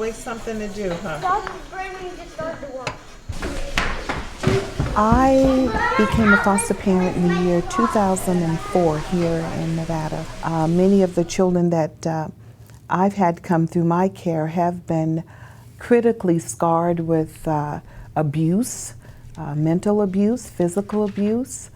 always something to do, huh? I became a foster parent in the year 2004 here in Nevada. Many of the children that I've had come through my care have been critically scarred with abuse, mental abuse, physical abuse.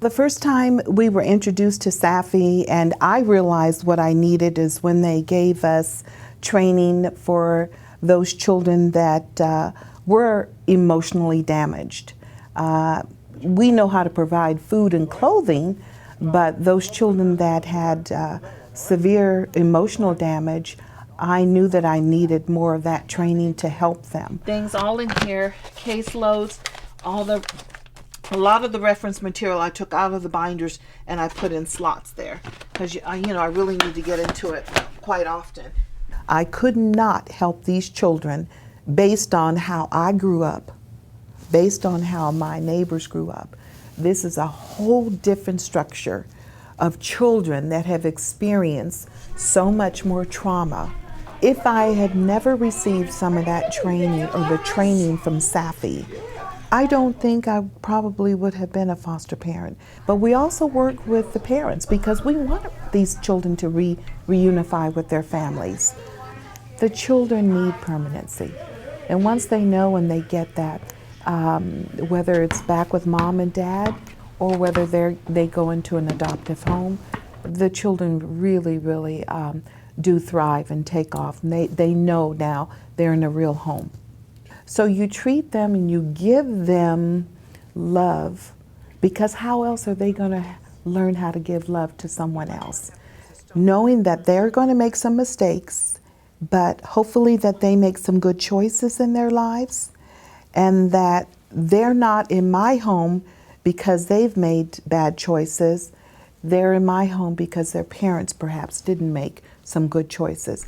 The first time we were introduced to SAFY and I realized what I needed is when they gave us training for those children that were emotionally damaged. We know how to provide food and clothing, but those children that had severe emotional damage, I knew that I needed more of that training to help them. Things all in here, caseloads, a lot of the reference material I took out of the binders and I put in slots there because I really need to get into it quite often. I could not help these children based on how I grew up, based on how my neighbors grew up. This is a whole different structure of children that have experienced so much more trauma. If I had never received some of that training or the training from SAFY, I don't think I probably would have been a foster parent. But we also work with the parents because we want these children to reunify with their families. The children need permanency. And once they know and they get that, whether it's back with mom and dad or whether they go into an adoptive home, the children really, really do thrive and take off. And they know now they're in a real home. So you treat them and you give them love, because how else are they going to learn how to give love to someone else? Knowing that they're going to make some mistakes, but hopefully that they make some good choices in their lives, and that they're not in my home because they've made bad choices. They're in my home because their parents perhaps didn't make some good choices.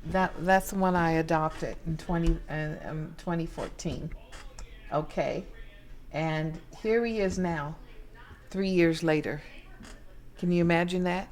That's the one I adopted in 2014. Okay, and here he is now, 3 years later. Can you imagine that?